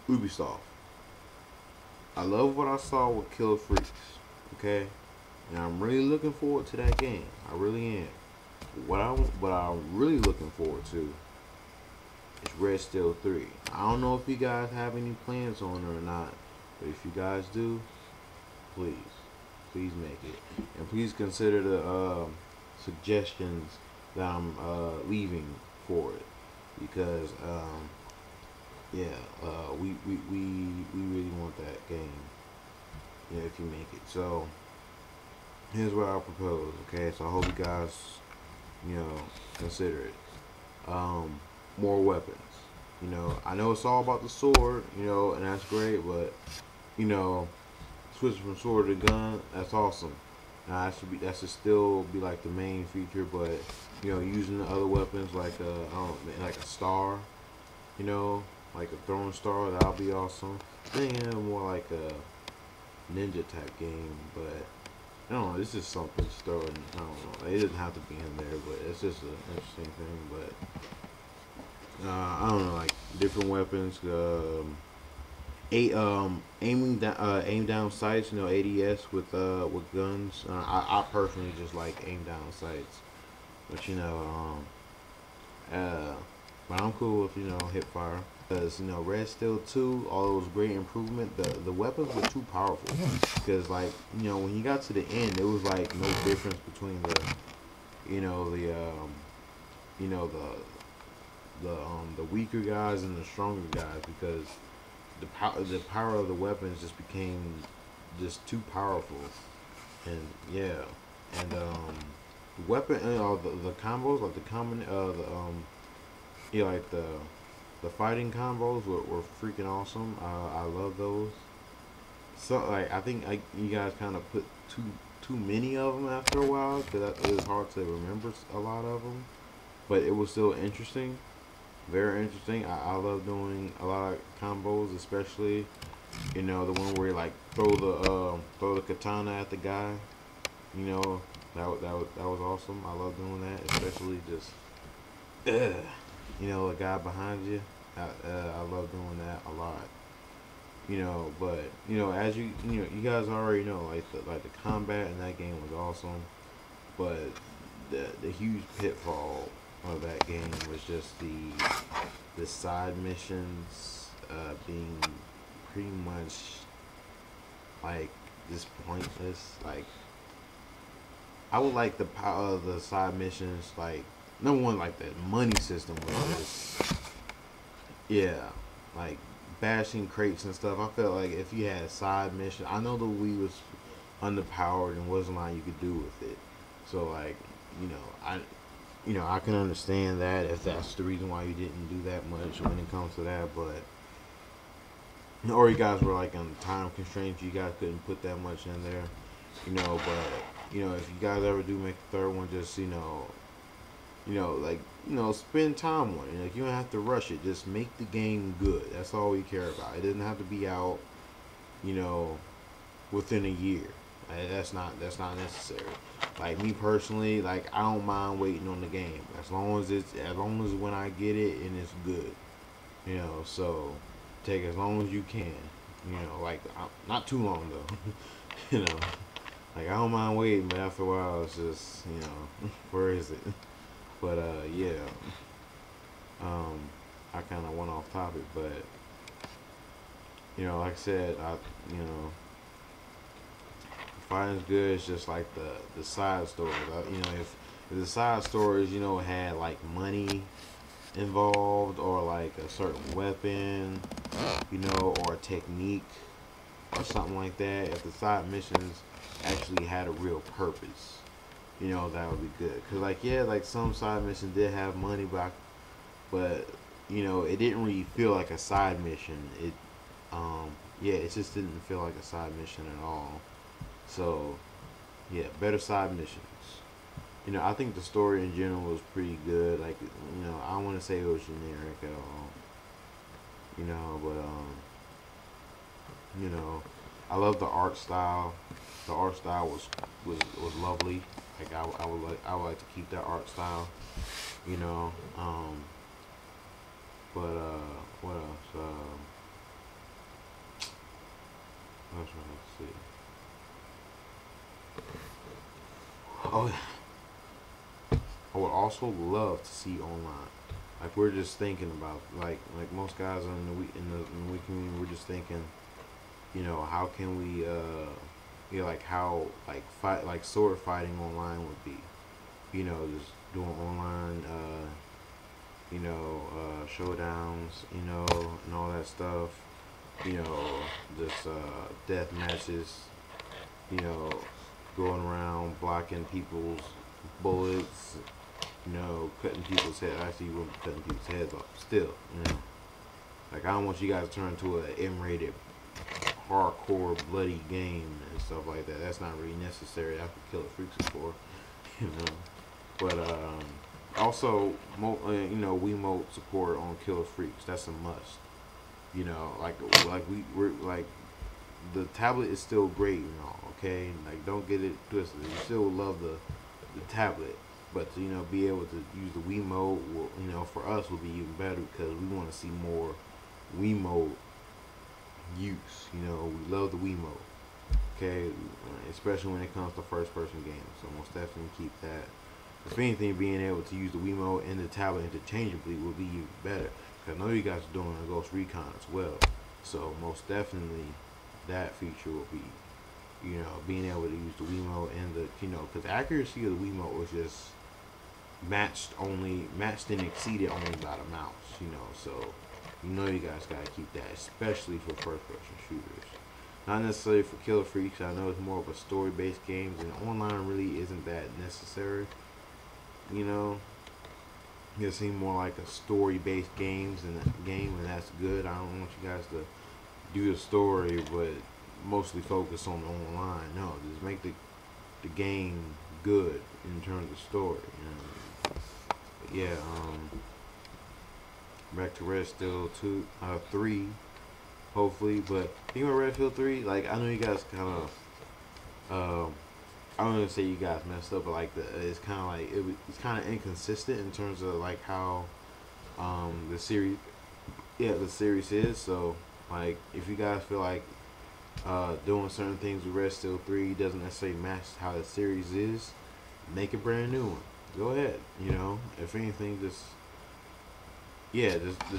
Ubisoft. I love what I saw with Kill Freaks. Okay, and I'm really looking forward to that game. I really am. What I'm really looking forward to is Red Steel 3. I don't know if you guys have any plans on it or not, but if you guys do, please, please make it, and please consider the suggestions that I'm leaving for it, because yeah, we really want that game. Yeah, if you make it. So here's what I propose. Okay, so I hope you guys, you know, consider it. Um, More weapons. I know it's all about the sword. And that's great, but you know, switching from sword to gun, that's awesome. Now that should still be like the main feature, but using the other weapons like I don't know, like a star, you know, like a throwing star, that'll be awesome. Thinking more like a ninja type game, but I don't know. This is something starting. I don't know. It doesn't have to be in there, but it's just an interesting thing. But I don't know, like different weapons. Aim down sights. ADS with guns. I personally just like aim down sights, but uh, but I'm cool with hip fire. Because Red Steel 2, all those great improvement, the weapons were too powerful. Because when you got to the end, it was like no difference between you know the you know the weaker guys and the stronger guys, because the power of the weapons just became just too powerful. And yeah, and weapon the combos, like the common the yeah, like the fighting combos were freaking awesome. I love those. So like I think you guys kind of put too many of them after a while, because it was hard to remember a lot of them. But it was still interesting, very interesting. I love doing a lot of combos, especially the one where you like throw the katana at the guy. You know that was awesome. I love doing that, especially just a guy behind you. I love doing that a lot. But as you guys already know, like the combat in that game was awesome. But the huge pitfall of that game was just the side missions being pretty much like just pointless. Like I would like the power of the side missions. Like number one, like the money system was just yeah, like bashing crates and stuff. I felt like if you had side missions, I know the Wii was underpowered and wasn't a lot you could do with it. So like, you know, I I can understand that if that's the reason why you didn't do that much when it comes to that, but or you guys were like on time constraints, you guys couldn't put that much in there, but if you guys ever do make the third one, just like spend time on it. Like you don't have to rush it. Just make the game good. That's all we care about. It doesn't have to be out, you know, within a year. That's not necessary. Like me personally, like I don't mind waiting on the game as long as when I get it and it's good. So take as long as you can. Like not too long though. you know, like I don't mind waiting, but after a while it's just where is it? But yeah, um, I kind of went off topic, but like I said, you know, fighting's good. It's just like the side stories. If the side stories had like money involved, or like a certain weapon, or a technique or something like that. If the side missions actually had a real purpose, that would be good. Cause like yeah, like some side missions did have money, but it didn't really feel like a side mission. Um, yeah, it just didn't feel like a side mission at all. So yeah, better side missions. I think the story in general was pretty good. Like I don't want to say it was generic at all. But I love the art style. The art style was lovely. Like I would like to keep that art style. You know, but what else? else I have to see? Oh, I would also love to see online. Like we're just thinking about, like most guys in the week community, we're just thinking, how can we, like how like fight like sword fighting online would be, just doing online, showdowns, and all that stuff, just death matches, you know, going around blocking people's bullets, cutting people's head. Actually, you wouldn't be cutting people's heads off. Still, like I don't want you guys to turn into an M-rated, hardcore, bloody game and stuff like that. That's not really necessary. That's what Killer Freaks is for, you know. But also, Wiimote support on Killer Freaks. That's a must. We're like the tablet is still great and all. Okay, like don't get it twisted. You still love the tablet, but to, be able to use the Wiimote, for us will be even better because we want to see more Wiimote use. We love the Wiimote. Okay, especially when it comes to first-person games. So most definitely keep that. If anything, being able to use the Wiimote and the tablet interchangeably will be even better. Cause I know you guys are doing a Ghost Recon as well. So most definitely, that feature will be, being able to use the Wiimote and because the accuracy of the Wiimote was just matched and exceeded only by the mouse. So you guys gotta keep that, especially for first-person shooters. Not necessarily for Killer Freaks. I know it's more of a story-based games, and online really isn't that necessary. It seems more like a story-based game, and that's good. I don't want you guys to do the story, but mostly focus on the online. No, just make the game good in terms of story. But yeah, back to Red Steel 3, hopefully. But think about Red Steel 3, like I know you guys kind of, I don't want to say you guys messed up, but like it's kind of like it's kind of inconsistent in terms of like how the series is. So like if you guys feel like doing certain things with Red Steel 3 doesn't necessarily match how the series is, make a brand new one. Go ahead. If anything, just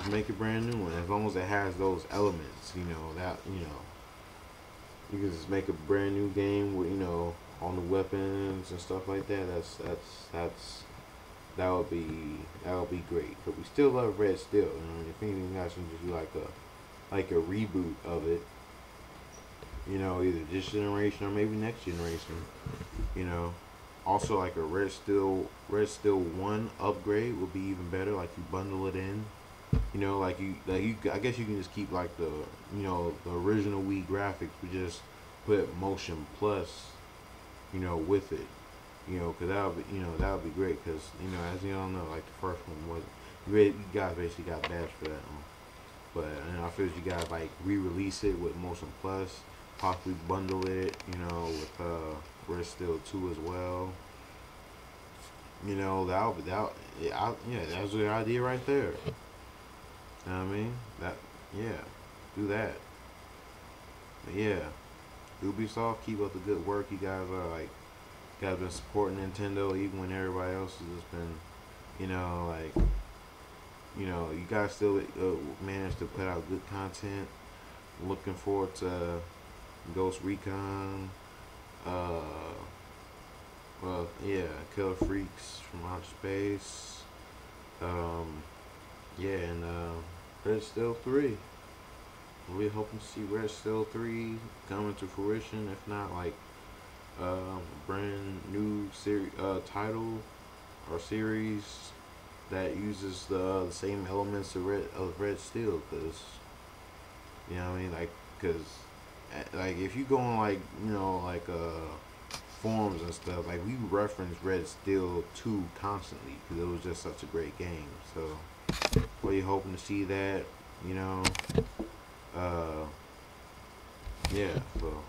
make a brand new one. As long as it has those elements, you can just make a brand new game with on the weapons and stuff like that. That would be great. But we still love Red Steel. If anything, you guys can just do like a reboot of it. Either this generation or maybe next generation. Also like a Red Steel 1 upgrade would be even better. Like you bundle it in. I guess you can just keep like the original Wii graphics, but just put motion plus, with it, because that would be great. Because as you all know, like the first one wasn't. You guys basically got bashed for that one. But I feel you guys like re-release it with motion plus, possibly bundle it, with Red Steel 2 as well. That's the idea right there. You know what I mean? Do that. But yeah, Ubisoft, keep up the good work. You guys been supporting Nintendo even when everybody else has just been, you guys still managed to put out good content. Looking forward to Ghost Recon. Killer Freaks from Outer Space. And Red Steel 3. We're hoping to see Red Steel 3 coming to fruition. If not, like brand new title or series that uses the same elements of Red Steel. Because like if you go on forums and stuff, like we reference Red Steel 2 constantly because it was just such a great game. So we're hoping to see that, so